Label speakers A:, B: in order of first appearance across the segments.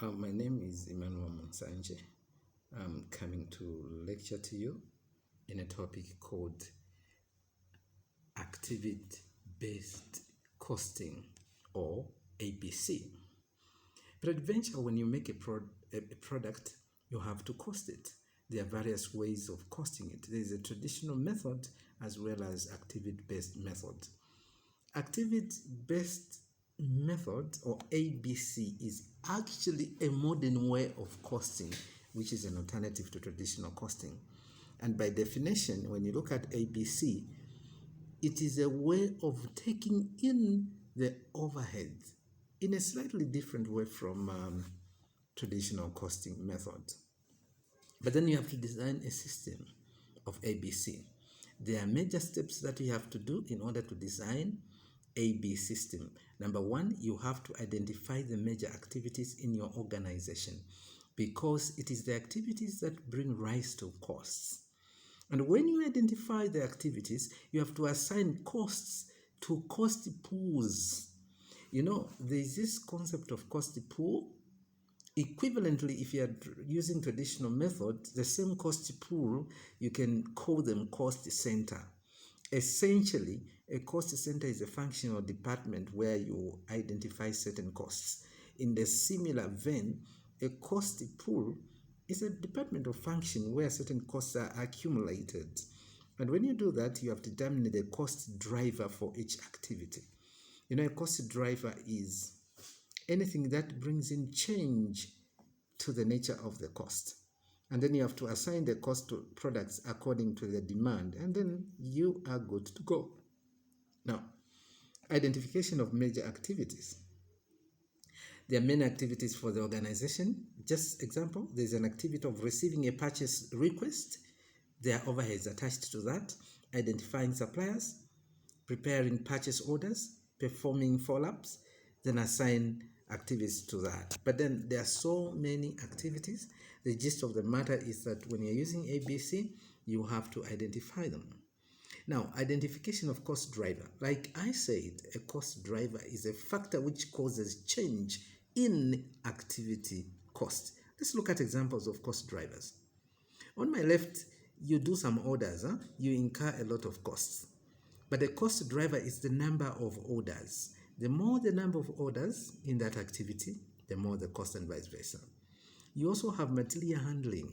A: My name is Emmanuel Munsanje. I'm coming to lecture to you in a topic called activity-based costing, or ABC. Peradventure, when you make a product, you have to cost it. There are various ways of costing it. There is a traditional method as well as activity-based method. Activity-based method, or ABC, is actually a modern way of costing, which is an alternative to traditional costing. And by definition, when you look at ABC, it is a way of taking in the overhead in a slightly different way from traditional costing method. But then you have to design a system of ABC. There are major steps that you have to do in order to design AB system. Number one, you have to identify the major activities in your organization, because it is the activities that bring rise to costs. And when you identify the activities, you have to assign costs to cost pools. You know, there is this concept of cost pool. Equivalently, if you are using traditional method, the same cost pool, you can call them cost center. Essentially, a cost center is a function or department where you identify certain costs. In the similar vein, a cost pool is a department or function where certain costs are accumulated. And when you do that, you have determined the cost driver for each activity. You know, a cost driver is anything that brings in change to the nature of the cost. And then you have to assign the cost to products according to the demand, and then you are good to go. Now, identification of major activities. There are many activities for the organization. Just example, there's an activity of receiving a purchase request. There are overheads attached to that. Identifying suppliers, preparing purchase orders, performing follow-ups, then assign activities to that. But then there are so many activities. The gist of the matter is that when you're using ABC, you have to identify them. Now, identification of cost driver. Like I said, a cost driver is a factor which causes change in activity cost. Let's look at examples of cost drivers. On my left, you do some orders. You incur a lot of costs. But the cost driver is the number of orders. The more the number of orders in that activity, the more the cost, and vice versa. You also have material handling.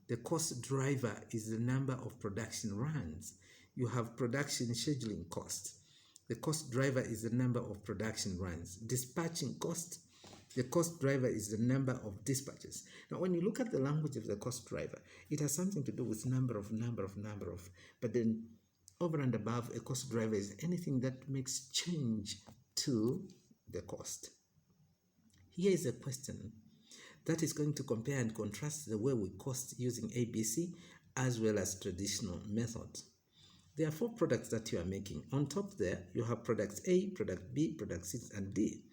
A: The cost driver is the number of production runs. You have production scheduling cost. The cost driver is the number of production runs. Dispatching cost. The cost driver is the number of dispatches. Now, when you look at the language of the cost driver, it has something to do with number of, but then over and above, a cost driver is anything that makes change to the cost. Here is a question that is going to compare and contrast the way we cost using ABC as well as traditional methods. There are 4 products that you are making. On top there, you have product A, product B, product C, and D.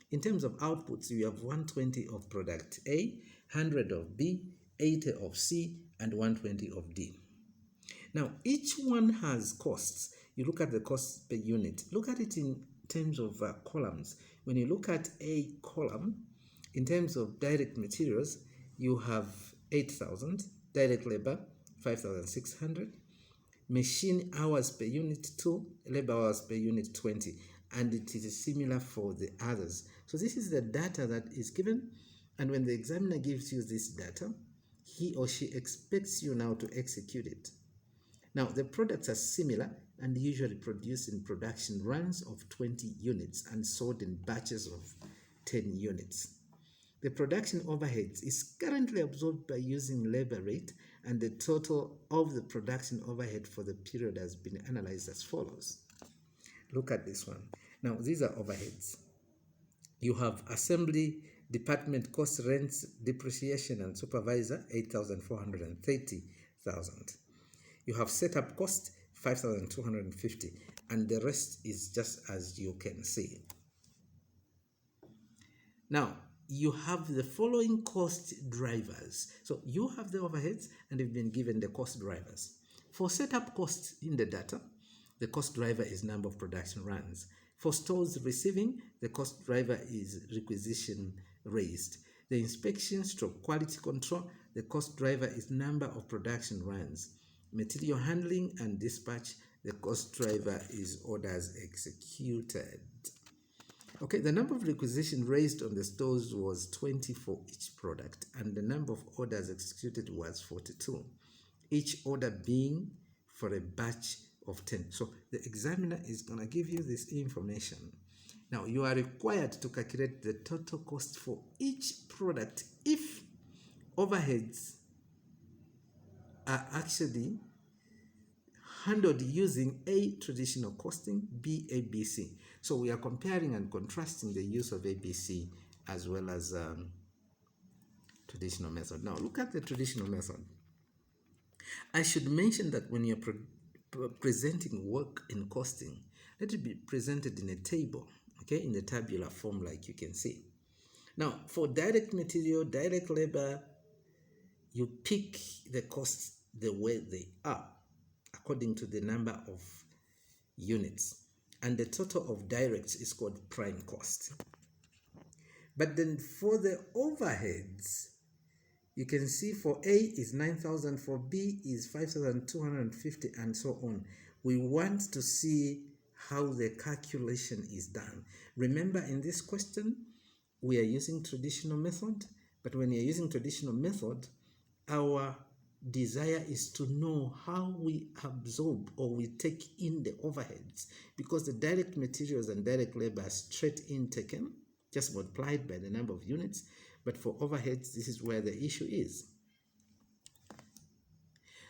A: In terms of outputs, you have 120 of product A, 100 of B, 80 of C, and 120 of D. Now, each one has costs. You look at the cost per unit. Look at it in terms of columns. When you look at a column, in terms of direct materials, you have 8,000, direct labor, 5,600, machine hours per unit 2, labor hours per unit 20, and it is similar for the others. So this is the data that is given, and when the examiner gives you this data, he or she expects you now to execute it. Now, the products are similar and usually produced in production runs of 20 units and sold in batches of 10 units. The production overheads is currently absorbed by using labor rate, and the total of the production overhead for the period has been analyzed as follows. Look at this one. Now, these are overheads. You have assembly department cost, rents, depreciation, and supervisor, 8,430,000. You have setup cost, 5,250, and the rest is just as you can see. Now, you have the following cost drivers. So you have the overheads and you've been given the cost drivers. For setup costs in the data, the cost driver is number of production runs. For stores receiving, the cost driver is requisition raised. The inspection stroke quality control, the cost driver is number of production runs. Material handling and dispatch, the cost driver is orders executed. Okay, the number of requisitions raised on the stores was 20 for each product, and the number of orders executed was 42, each order being for a batch of 10. So the examiner is going to give you this information. Now, you are required to calculate the total cost for each product if overheads are actually handled using A, traditional costing, B, ABC. So we are comparing and contrasting the use of ABC as well as traditional method. Now, look at the traditional method. I should mention that when you're presenting work in costing, let it be presented in a table, okay, in the tabular form like you can see. Now, for direct material, direct labor, you pick the costs the way they are, according to the number of units. And the total of directs is called prime cost. But then for the overheads, you can see for A is 9,000, for B is 5,250, and so on. We want to see how the calculation is done. Remember, in this question, we are using traditional method, but when you're using traditional method, our desire is to know how we absorb or we take in the overheads, because the direct materials and direct labor are straight in taken, just multiplied by the number of units. But for overheads, this is where the issue is.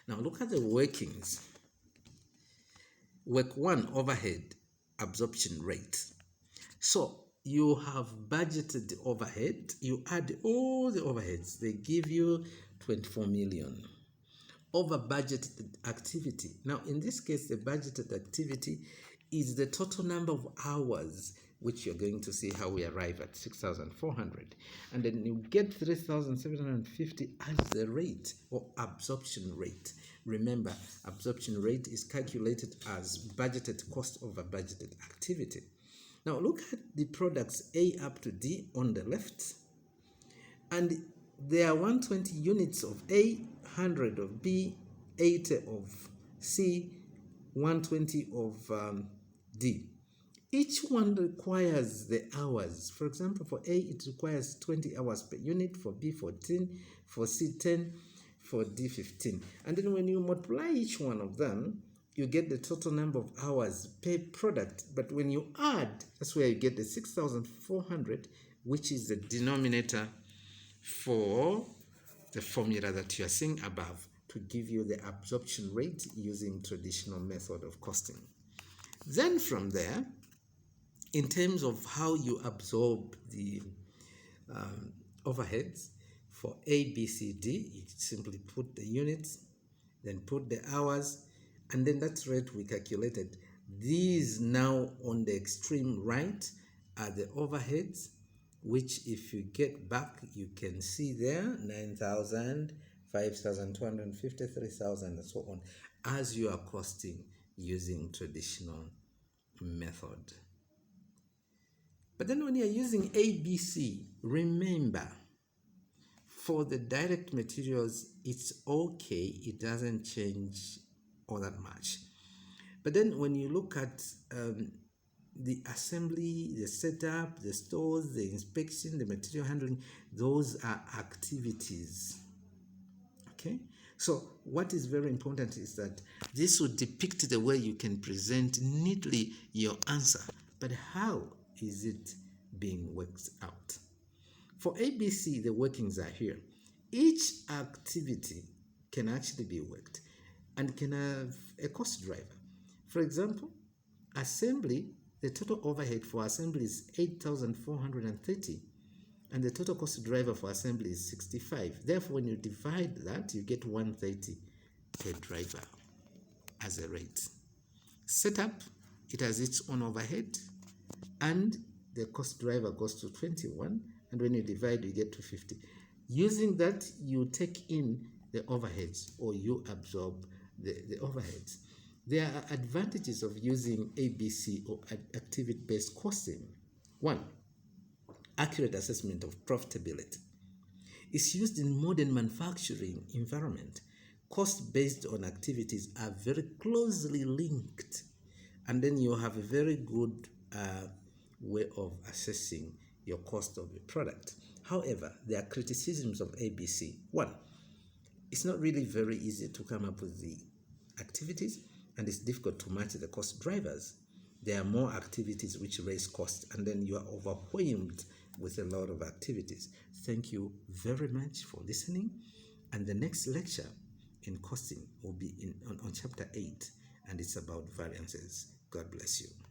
A: Now look at the workings. Work 1, overhead absorption rate. So you have budgeted the overhead, you add all the overheads, they give you 24 million. Over budgeted activity. Now in this case, the budgeted activity is the total number of hours, which you're going to see how we arrive at 6,400. And then you get 3,750 as the rate or absorption rate. Remember, absorption rate is calculated as budgeted cost over budgeted activity. Now look at the products A up to D on the left. And there are 120 units of A, 100 of B, 80 of C, 120 of D. Each one requires the hours. For example, for A, it requires 20 hours per unit, for B 14, for C 10, for D 15. And then when you multiply each one of them, you get the total number of hours per product. But when you add, that's where you get the 6,400, which is the denominator for the formula that you are seeing above to give you the absorption rate using traditional method of costing. Then from there, in terms of how you absorb the overheads for A, B, C, D, you simply put the units, then put the hours, and then that rate we calculated. These now on the extreme right are the overheads, which if you get back, you can see there 9,000, 5,250, 3,000, and so on, as you are costing using traditional method. But then when you're using ABC, remember, for the direct materials, it's okay. It doesn't change all that much. But then when you look at the assembly, the setup, the stores, the inspection, the material handling, those are activities. Okay? So what is very important is that this will depict the way you can present neatly your answer. But how is it being worked out? For ABC, the workings are here. Each activity can actually be worked and can have a cost driver. For example, assembly, the total overhead for assembly is 8,430 and the total cost driver for assembly is 65. Therefore, when you divide that, you get 130 per driver as a rate. Setup, it has its own overhead, and the cost driver goes to 21, and when you divide, you get 250. Using that, you take in the overheads, or you absorb the overheads. There are advantages of using ABC or activity-based costing. 1, accurate assessment of profitability. It's used in modern manufacturing environment. Costs based on activities are very closely linked, and then you have a very good way of assessing your cost of a product. However, there are criticisms of ABC. One, it's not really very easy to come up with the activities, and it's difficult to match the cost drivers. There are more activities which raise costs, and then you are overwhelmed with a lot of activities. Thank you very much for listening, and the next lecture in costing will be on chapter 8, and it's about variances. God bless you.